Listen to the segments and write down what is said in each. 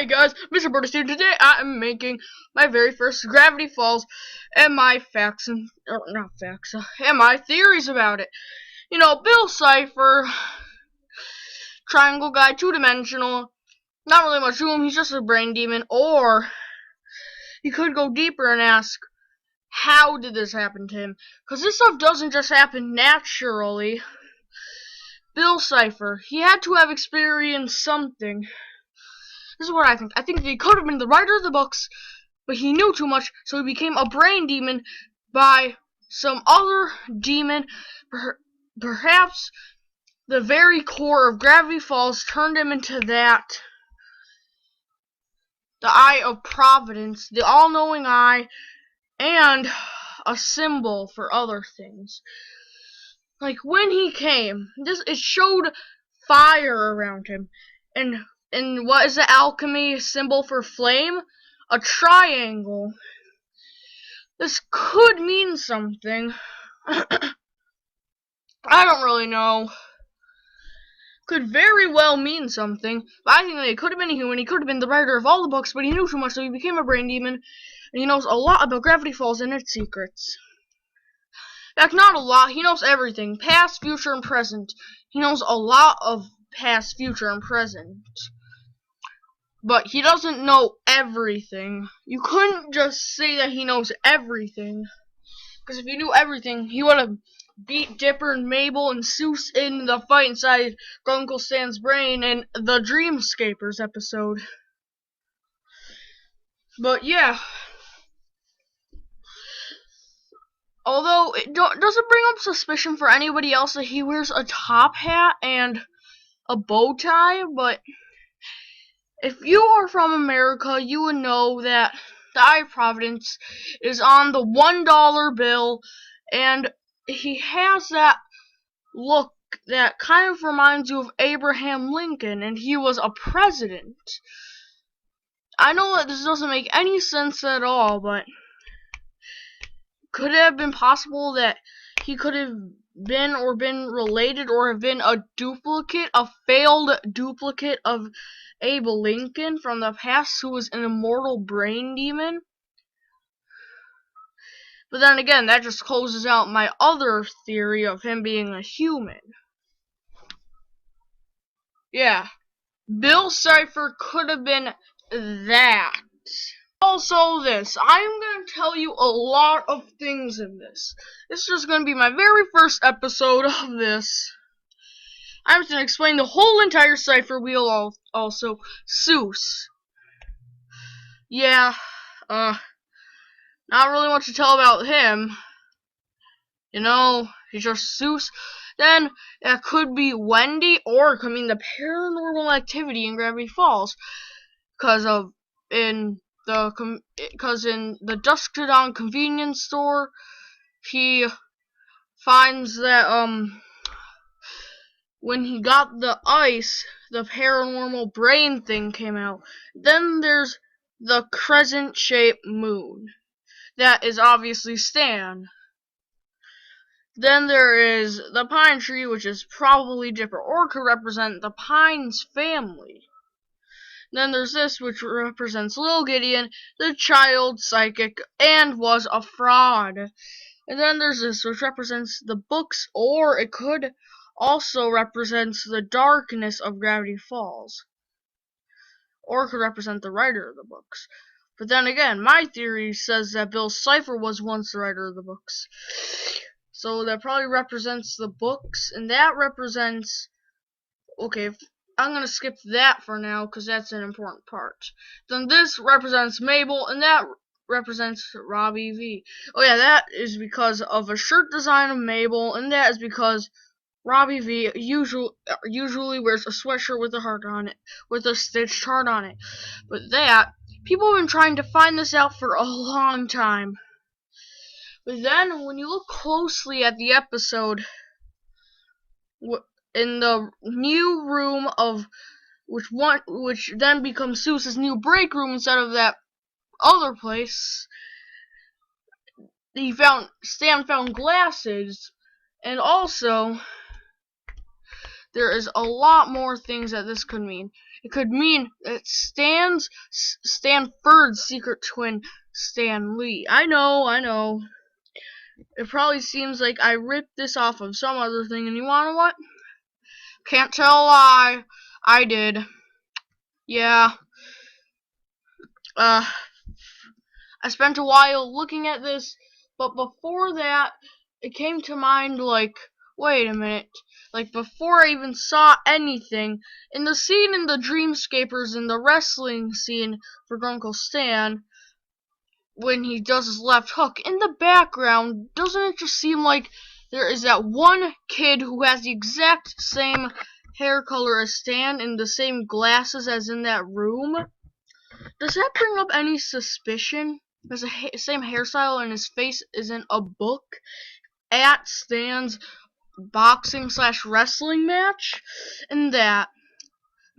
Hey guys, Mr. Burtis here. Today I am making my very first Gravity Falls and my facts and and my theories about it. You know, Bill Cipher, Triangle Guy, two-dimensional, not really much to him, he's just a brain demon. Or you could go deeper and ask, how did this happen to him? Because this stuff doesn't just happen naturally. Bill Cipher, he had to have experienced something. This is what I think. I think that he could have been the writer of the books, but he knew too much, so he became a brain demon by some other demon. Perhaps the very core of Gravity Falls turned him into that. The Eye of Providence, the all-knowing eye, and a symbol for other things. Like when he came, it showed fire around him, and what is the alchemy symbol for flame? A triangle. This could mean something. I don't really know. Could very well mean something. But I think that he could have been a human. He could have been the writer of all the books, but he knew too much, so he became a brain demon. And he knows a lot about Gravity Falls and its secrets. In fact, not a lot. He knows everything. Past, future, and present. He knows a lot of past, future, and present. But he doesn't know everything. You couldn't just say that he knows everything. Because if he knew everything, he would have beat Dipper and Mabel and Soos in the fight inside Uncle Stan's brain in the Dreamscapers episode. But yeah. Although it doesn't bring up suspicion for anybody else that he wears a top hat and a bow tie, but if you are from America, you would know that the Eye of Providence is on the $1 bill, and he has that look that kind of reminds you of Abraham Lincoln, and he was a president. I know that this doesn't make any sense at all, but could it have been possible that he could have been related or have been a duplicate, a failed duplicate of Abe Lincoln from the past who was an immortal brain demon? But then again, that just closes out my other theory of him being a human. Yeah, Bill Cipher could have been that. Also this, I'm going to tell you a lot of things in this. This is just going to be my very first episode of this. I'm just going to explain the whole entire Cipher wheel also. Soos. Yeah, not really much to tell about him. You know, he's just Soos. Then, that could be Wendy, or it could mean the paranormal activity in Gravity Falls. Because in the Dusk to Dawn convenience store, he finds that, when he got the ice, the paranormal brain thing came out. Then there's the crescent-shaped moon. That is obviously Stan. Then there is the pine tree, which is probably Dipper, or could represent the Pines family. Then there's this, which represents Lil Gideon, the child psychic, and was a fraud. And then there's this, which represents the books, or it could also represent the darkness of Gravity Falls. Or it could represent the writer of the books. But then again, my theory says that Bill Cipher was once the writer of the books. So that probably represents the books, and that represents... Okay, I'm going to skip that for now, because that's an important part. Then this represents Mabel, and that represents Robbie V. Oh yeah, that is because of a shirt design of Mabel, and that is because Robbie V usually wears a sweatshirt with a heart on it, with a stitched heart on it. But that, people have been trying to find this out for a long time. But then, when you look closely at the episode, in the new room of which then becomes Soos's new break room instead of that other place, Stan found glasses, and also there is a lot more things that this could mean. It could mean that Stanford's secret twin, Stan Lee. I know. It probably seems like I ripped this off of some other thing, and you wanna what? Can't tell a lie. I did. Yeah. I spent a while looking at this, but before that, it came to mind like, wait a minute. Like, before I even saw anything, in the scene in the Dreamscapers, in the wrestling scene for Grunkle Stan, when he does his left hook, in the background, doesn't it just seem like there is that one kid who has the exact same hair color as Stan and the same glasses as in that room? Does that bring up any suspicion? There's the same hairstyle and his face is in a book at Stan's boxing/wrestling match? And that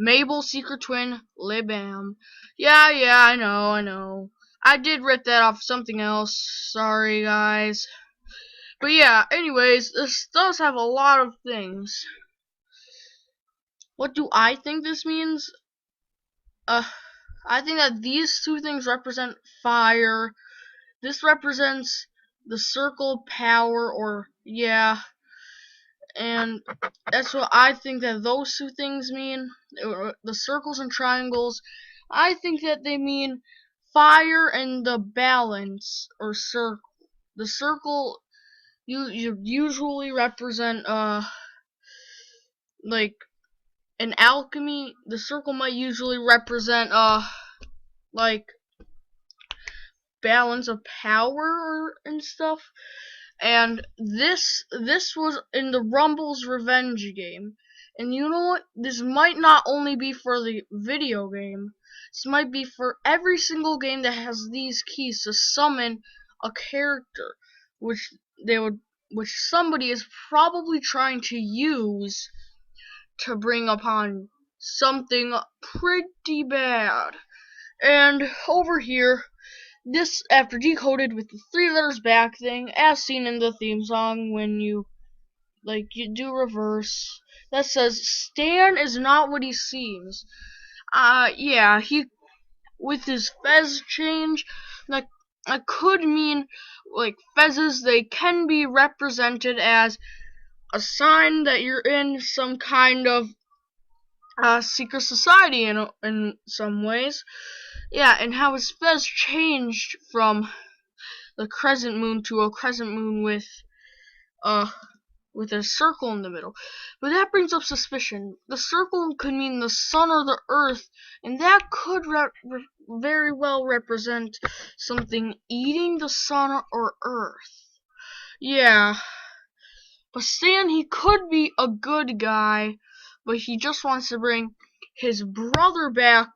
Mabel's secret twin, Libam. Yeah, I know. I did rip that off something else. Sorry, guys. But yeah, anyways, this does have a lot of things. What do I think this means? I think that these two things represent fire. This represents the circle of power, or yeah. And that's what I think that those two things mean. The circles and triangles. I think that they mean fire and the balance, or circle. The circle you usually represent like in alchemy. The circle might usually represent like balance of power and stuff. And this was in the Rumble's Revenge game. And you know what? This might not only be for the video game. This might be for every single game that has these keys to summon a character, which somebody is probably trying to use to bring upon something pretty bad. And over here, this after decoded with the 3 letters back thing, as seen in the theme song when you do reverse, that says Stan is not what he seems. Yeah, he with his fez change, that could mean like fezzes, they can be represented as a sign that you're in some kind of secret society in some ways. Yeah, and how his fez changed from the crescent moon to a crescent moon with a circle in the middle. But that brings up suspicion. The circle could mean the sun or the earth, and that could very well represent something eating the sun or earth. Yeah. But Stan, he could be a good guy, but he just wants to bring his brother back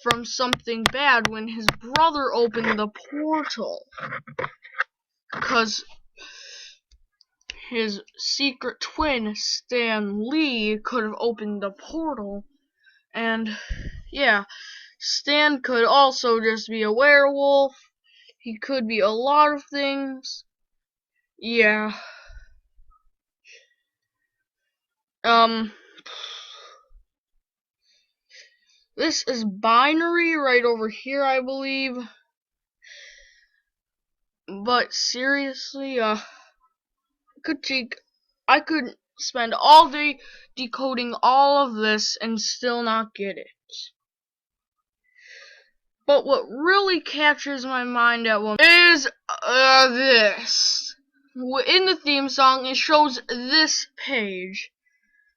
from something bad when his brother opened the portal. Because his secret twin, Stan Lee, could have opened the portal. And yeah, Stan could also just be a werewolf. He could be a lot of things. Yeah. This is binary right over here, I believe. But seriously, I could spend all day decoding all of this and still not get it. But what really captures my mind at one is this. In the theme song, it shows this page.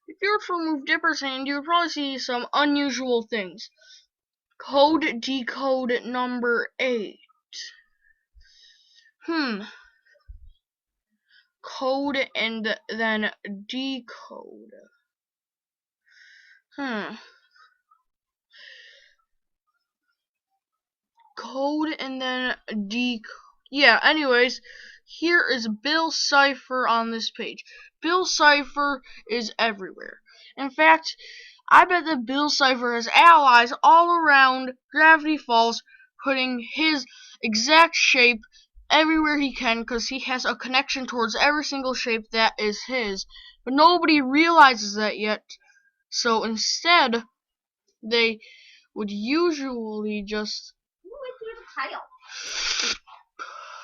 If you were to remove Dipper's hand, you would probably see some unusual things. Code decode number 8. Code and then decode. Code and then decode. Yeah, anyways, here is Bill Cipher on this page. Bill Cipher is everywhere. In fact, I bet that Bill Cipher has allies all around Gravity Falls, putting his exact shape everywhere he can, because he has a connection towards every single shape that is his. But nobody realizes that yet. So instead, they would usually just... Who went through the tile?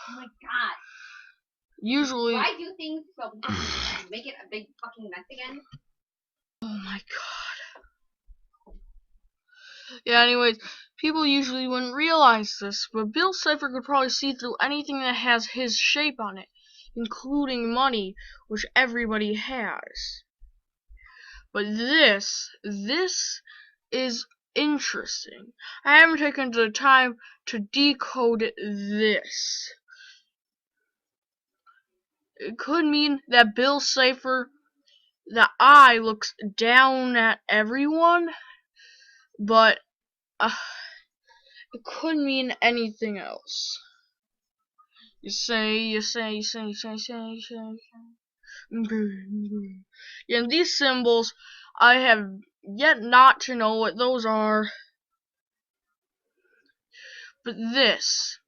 Oh my god. Usually... Why do things so make it a big fucking mess again? Oh my god. Yeah, anyways, people usually wouldn't realize this, but Bill Cipher could probably see through anything that has his shape on it, including money, which everybody has. But this is interesting. I haven't taken the time to decode this. It could mean that Bill Cipher, the eye looks down at everyone, but it could mean anything else. You say. Yeah, and these symbols, I have yet not to know what those are. But this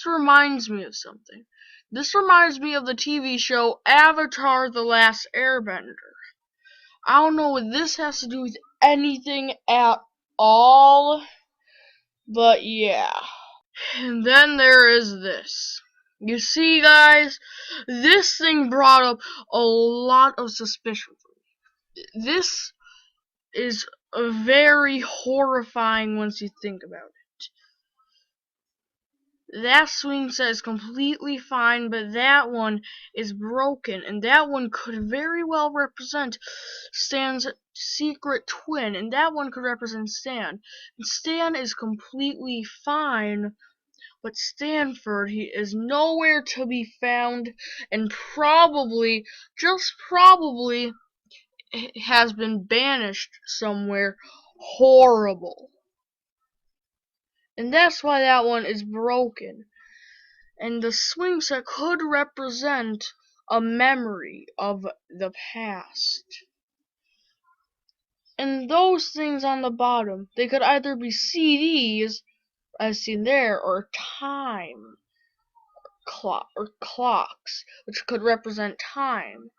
reminds me of something. This reminds me of the TV show Avatar: The Last Airbender. I don't know what this has to do with anything at all, but yeah. And then there is this. You see, guys, this thing brought up a lot of suspicion for me. This is very horrifying once you think about it. That swing set is completely fine, but that one is broken, and that one could very well represent Stan's secret twin, and that one could represent Stan. And Stan is completely fine, but Stanford, he is nowhere to be found, and probably, just probably, has been banished somewhere horrible. And that's why that one is broken. And the swing set could represent a memory of the past. And those things on the bottom, they could either be CDs, as seen there, or time or clocks, which could represent time.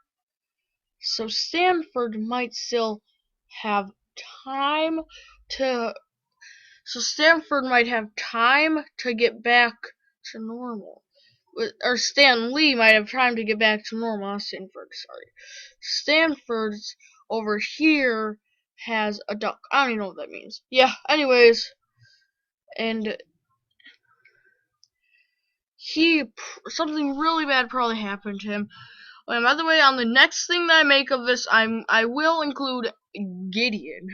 So Stanford might still have time to... So Stanford might have time to get back to normal. Or Stan Lee might have time to get back to normal. Not Stanford, sorry. Stanford's over here has a duck. I don't even know what that means. Yeah, anyways. And something really bad probably happened to him. And by the way, on the next thing that I make of this, I will include Gideon.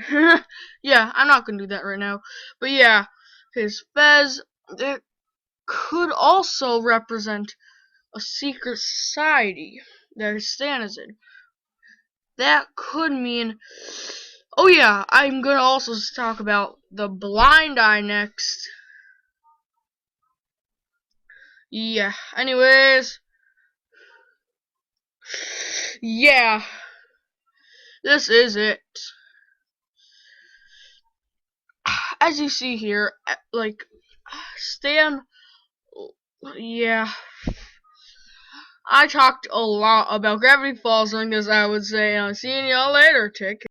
Yeah, I'm not gonna do that right now. But yeah, his Fez, that could also represent a secret society that Stan is in. That could mean... Oh yeah, I'm gonna also talk about the blind eye next. Yeah, anyways. Yeah. This is it. As you see here, like, Stan... Yeah. I talked a lot about Gravity Falls, I guess I would say. I'm seeing y'all later. Take care.